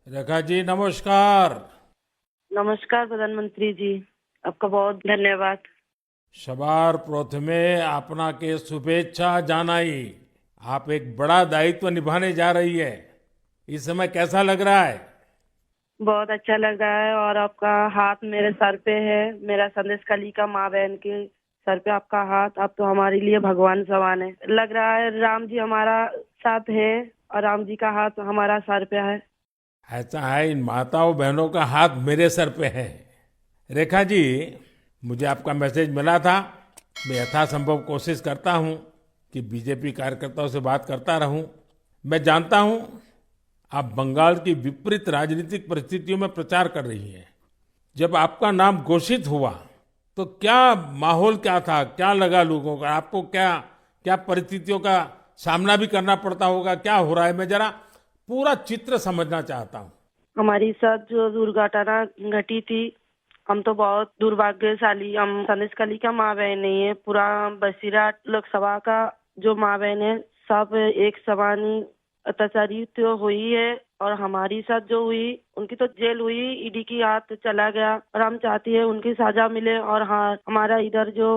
रेखा जी नमस्कार। नमस्कार प्रधानमंत्री जी। आपका बहुत धन्यवाद। सवार प्रथमे आपनाके शुभेच्छा जानाई। आप एक बड़ा दायित्व निभाने जा रही है। इस समय कैसा लग रहा है? बहुत अच्छा लग रहा है और आपका हाथ मेरे सर पे है। मेरा संदेश कली का माँ बहन के सर पे आपका हाथ, आप तो हमारे लिए भगवान समान है। लग रहा है राम जी हमारा साथ है और राम जी का हाथ हमारा सर पे है। ऐसा है, इन माताओं बहनों का हाथ मेरे सर पे है। रेखा जी, मुझे आपका मैसेज मिला था। मैं यथासंभव कोशिश करता हूं कि बीजेपी कार्यकर्ताओं से बात करता रहूं। मैं जानता हूं आप बंगाल की विपरीत राजनीतिक परिस्थितियों में प्रचार कर रही हैं। जब आपका नाम घोषित हुआ तो क्या माहौल क्या था, क्या लगा लोगों का? आपको क्या क्या परिस्थितियों का सामना भी करना पड़ता होगा? क्या हो रहा है, मैं जरा पूरा चित्र समझना चाहता हूँ। हमारी साथ जो दुर्घटना घटी थी, हम तो बहुत दुर्भाग्यशाली, हम संदेश कली का माँ बहन नहीं है। पूरा बसीरा लोकसभा का जो माँ बहन है, सब एक समान ही अत्याचारी तो हुई है। और हमारी साथ जो हुई, उनकी तो जेल हुई, ईडी की हाथ चला गया और हम चाहती है उनकी सजा मिले। और हाँ, हमारा इधर जो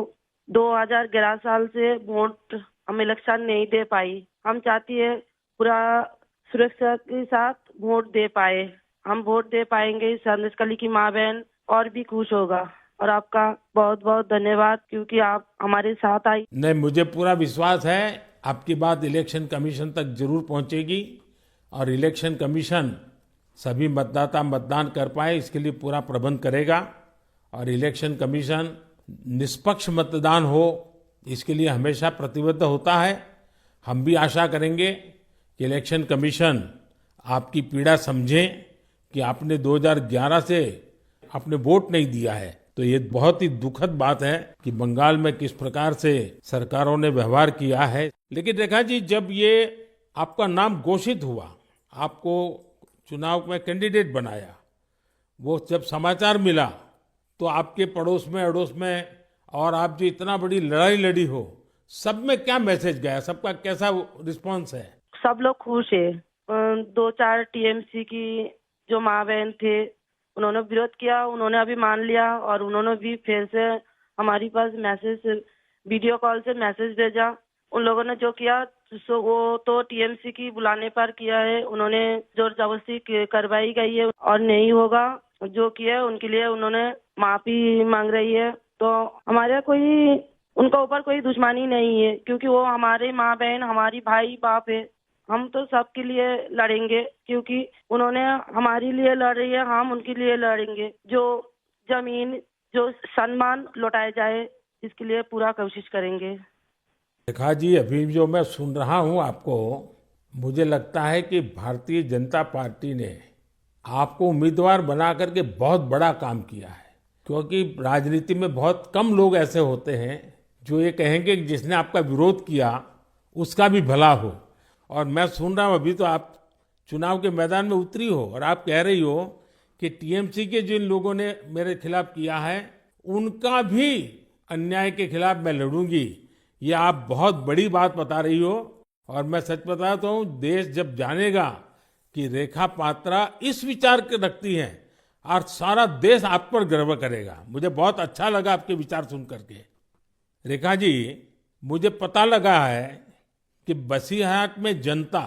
2011 साल से वोट हम इलेक्शन नहीं दे पाई, हम चाहती है पूरा सुरक्षा के साथ वोट दे पाए। हम वोट दे पाएंगे, संदेश कली की माँ बहन और भी खुश होगा। और आपका बहुत बहुत धन्यवाद, क्योंकि आप हमारे साथ आई। नहीं, मुझे पूरा विश्वास है आपकी बात इलेक्शन कमीशन तक जरूर पहुंचेगी और इलेक्शन कमीशन सभी मतदाता मतदान कर पाए इसके लिए पूरा प्रबंध करेगा। और इलेक्शन कमीशन निष्पक्ष मतदान हो इसके लिए हमेशा प्रतिबद्ध होता है। हम भी आशा करेंगे कि इलेक्शन कमीशन आपकी पीड़ा समझे कि आपने 2011 से आपने वोट नहीं दिया है। तो ये बहुत ही दुखद बात है कि बंगाल में किस प्रकार से सरकारों ने व्यवहार किया है। लेकिन रेखा जी, जब ये आपका नाम घोषित हुआ, आपको चुनाव में कैंडिडेट बनाया, वो जब समाचार मिला तो आपके पड़ोस में अड़ोस में और आप जो इतना बड़ी लड़ाई लड़ी हो, सब में क्या मैसेज गया? सबका कैसा रिस्पांस है? सब लोग खुश है। दो चार टीएमसी की जो माँ बहन थे, उन्होंने विरोध किया, उन्होंने अभी मान लिया और उन्होंने भी फिर से हमारे पास मैसेज, वीडियो कॉल से मैसेज भेजा। उन लोगों ने जो किया सो वो तो टीएमसी की बुलाने पर किया है। उन्होंने जोर जबरदस्ती करवाई गई है और नहीं होगा। जो किया है उनके लिए उन्होंने माफी मांग रही है। तो हमारे कोई उनका ऊपर कोई दुश्मनी नहीं है, क्योंकि वो हमारे माँ बहन, हमारी भाई बाप है। हम तो सबके लिए लड़ेंगे, क्योंकि उन्होंने हमारे लिए लड़ रही है, हम उनके लिए लड़ेंगे। जो जमीन, जो सम्मान लौटाया जाए, इसके लिए पूरा कोशिश करेंगे। रेखा जी, अभी जो मैं सुन रहा हूं आपको, मुझे लगता है कि भारतीय जनता पार्टी ने आपको उम्मीदवार बना करके बहुत बड़ा काम किया है। क्योंकि राजनीति में बहुत कम लोग ऐसे होते हैं जो ये कहेंगे कि जिसने आपका विरोध किया उसका भी भला हो। और मैं सुन रहा हूं अभी तो आप चुनाव के मैदान में उतरी हो और आप कह रही हो कि टीएमसी के जिन लोगों ने मेरे खिलाफ किया है उनका भी अन्याय के खिलाफ मैं लड़ूंगी। ये आप बहुत बड़ी बात बता रही हो। और मैं सच बताता हूँ, देश जब जानेगा कि रेखा पात्रा इस विचार के रखती हैं और सारा देश आप पर गर्व करेगा। मुझे बहुत अच्छा लगा आपके विचार सुन करके। रेखा जी, मुझे पता लगा है कि बसीरहाट में जनता,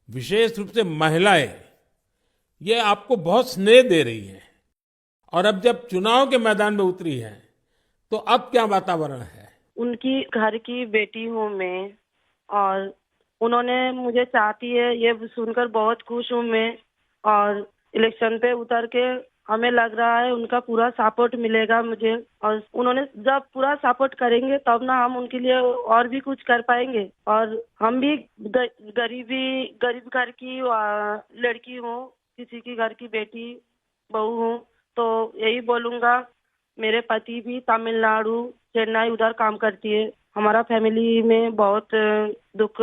विशेष रूप से महिलाएं, ये आपको बहुत स्नेह दे रही हैं। और अब जब चुनाव के मैदान में उतरी हैं तो अब क्या वातावरण है? उनकी घर की बेटी हूँ मैं, और उन्होंने मुझे चाहती है, ये सुनकर बहुत खुश हूँ मैं। और इलेक्शन पे उतर के हमें लग रहा है उनका पूरा सपोर्ट मिलेगा मुझे। और उन्होंने जब पूरा सपोर्ट करेंगे तब ना हम उनके लिए और भी कुछ कर पाएंगे। और हम भी गरीब घर की लड़की हूँ, किसी की घर की बेटी बहू हूँ। तो यही बोलूंगा, मेरे पति भी तमिलनाडु, चेन्नई उधर काम करती है। हमारा फैमिली में बहुत दुख,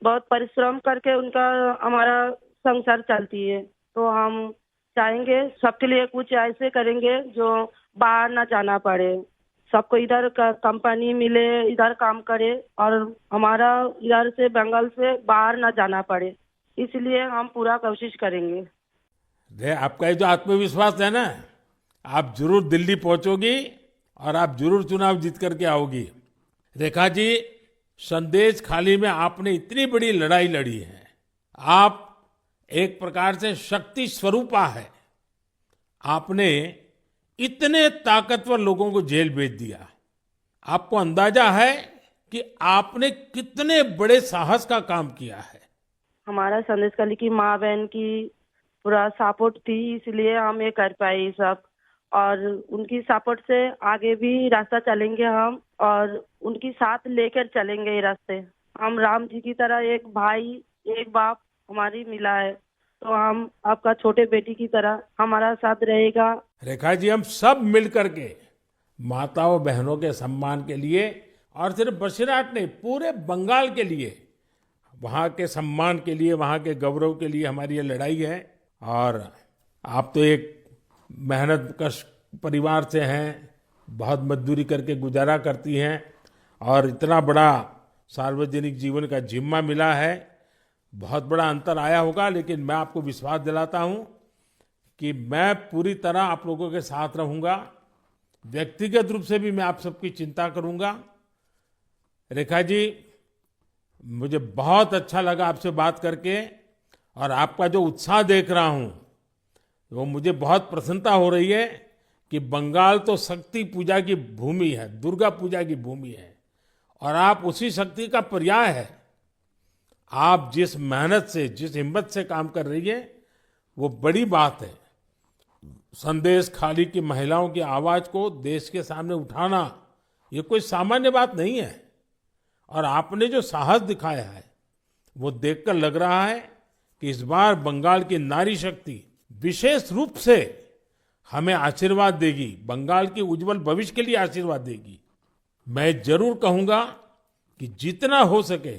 बहुत परिश्रम करके उनका हमारा संसार चलती है। तो हम चाहेंगे सबके लिए कुछ ऐसे करेंगे जो बाहर ना जाना पड़े, सबको इधर का कंपनी मिले, इधर काम करे और हमारा इधर से बंगाल से बाहर ना जाना पड़े। इसलिए हम पूरा कोशिश करेंगे। आपका ये जो आत्मविश्वास है ना, आप जरूर दिल्ली पहुंचोगी और आप जरूर चुनाव जीत करके आओगी। रेखा जी, संदेश खाली में आपने इतनी बड़ी लड़ाई लड़ी है। आप एक प्रकार से शक्ति स्वरूपा है। आपने इतने ताकतवर लोगों को जेल भेज दिया। आपको अंदाजा है कि आपने कितने बड़े साहस का काम किया है। हमारा संदेश खाली की माँ बहन की पूरा सपोर्ट थी, इसलिए हम ये कर पाए ये सब। और उनकी सपोर्ट से आगे भी रास्ता चलेंगे हम, और उनकी साथ लेकर चलेंगे ये रास्ते। हम राम जी की तरह एक भाई एक बाप हमारी मिला है, तो हम आपका छोटे बेटी की तरह हमारा साथ रहेगा। रेखा जी, हम सब मिलकर के माताओं बहनों के सम्मान के लिए, और सिर्फ बसीरहाट नहीं, पूरे बंगाल के लिए, वहाँ के सम्मान के लिए, वहाँ के गौरव के लिए हमारी ये लड़ाई है। और आप तो एक मेहनत कश परिवार से हैं, बहुत मजदूरी करके गुजारा करती हैं, और इतना बड़ा सार्वजनिक जीवन का जिम्मा मिला है। बहुत बड़ा अंतर आया होगा, लेकिन मैं आपको विश्वास दिलाता हूं कि मैं पूरी तरह आप लोगों के साथ रहूंगा। व्यक्तिगत रूप से भी मैं आप सबकी चिंता करूंगा। रेखा जी, मुझे बहुत अच्छा लगा आपसे बात करके, और आपका जो उत्साह देख रहा हूं वो मुझे बहुत प्रसन्नता हो रही है कि बंगाल तो शक्ति पूजा की भूमि है, दुर्गा पूजा की भूमि है, और आप उसी शक्ति का पर्याय है। आप जिस मेहनत से, जिस हिम्मत से काम कर रही है, वो बड़ी बात है। संदेश खाली की महिलाओं की आवाज को देश के सामने उठाना, ये कोई सामान्य बात नहीं है। और आपने जो साहस दिखाया है, वो देखकर लग रहा है कि इस बार बंगाल की नारी शक्ति विशेष रूप से हमें आशीर्वाद देगी, बंगाल के उज्जवल भविष्य के लिए आशीर्वाद देगी। मैं जरूर कहूंगा कि जितना हो सके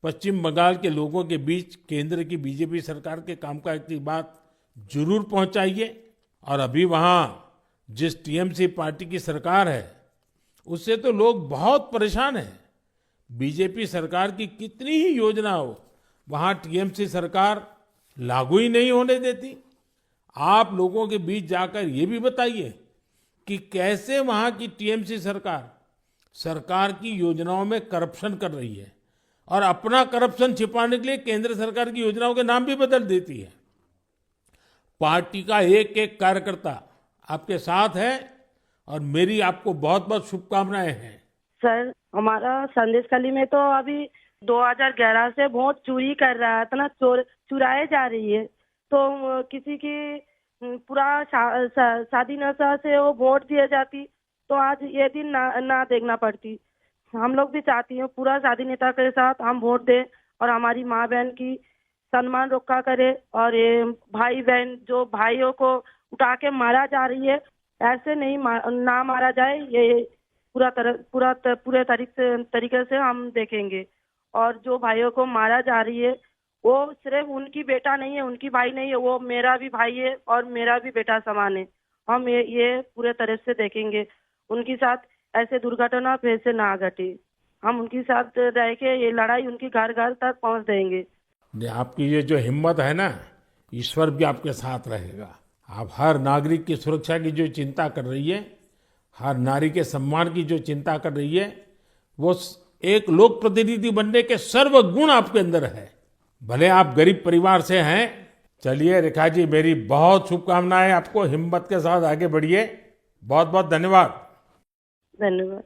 पश्चिम बंगाल के लोगों के बीच केंद्र की बीजेपी सरकार के कामकाज की बात जरूर पहुंचाइए। और अभी वहां जिस टीएमसी पार्टी की सरकार है, उससे तो लोग बहुत परेशान हैं। बीजेपी सरकार की कितनी ही योजना हो, वहां टीएमसी सरकार लागू ही नहीं होने देती। आप लोगों के बीच जाकर ये भी बताइए कि कैसे वहां की टीएमसी सरकार की योजनाओं में करप्शन कर रही है, और अपना करप्शन छिपाने के लिए केंद्र सरकार की योजनाओं के नाम भी बदल देती है। पार्टी का एक एक कार्यकर्ता आपके साथ है, और मेरी आपको बहुत बहुत शुभकामनाएं हैं। सर, हमारा संदेश खाली में तो अभी 2011 से वोट चोरी कर रहा है, इतना चुराए जा रही है। तो किसी की पूरा शादी नशा से वो वोट दिए जाती, तो आज ये दिन ना देखना पड़ती। हम लोग भी चाहती हैं पूरा शादी नेता के साथ हम वोट दें, और हमारी माँ बहन की सम्मान रक्षा करे। और ये भाई बहन जो भाइयों को उठा के मारा जा रही है, ऐसे नहीं ना मारा जाए। ये पूरे तरीके से हम देखेंगे। और जो भाइयों को मारा जा रही है, वो सिर्फ उनकी बेटा नहीं है, उनकी भाई नहीं है, वो मेरा भी भाई है और मेरा भी बेटा समान है। हम ये पूरे तरह से देखेंगे। उनके साथ ऐसे दुर्घटना फिर से ना घटे। हम उनके साथ रह के ये लड़ाई उनकी घर घर तक पहुंच देंगे। आपकी ये जो हिम्मत है ना, ईश्वर भी आपके साथ रहेगा। आप हर नागरिक की सुरक्षा की जो चिंता कर रही है, हर नारी के सम्मान की जो चिंता कर रही है, वो एक लोक प्रतिनिधि बनने के सर्वगुण आपके अंदर है। भले आप गरीब परिवार से हैं। चलिए रेखा जी, मेरी बहुत शुभकामनाएं आपको। हिम्मत के साथ आगे बढ़िए। बहुत बहुत धन्यवाद। धन्यवाद।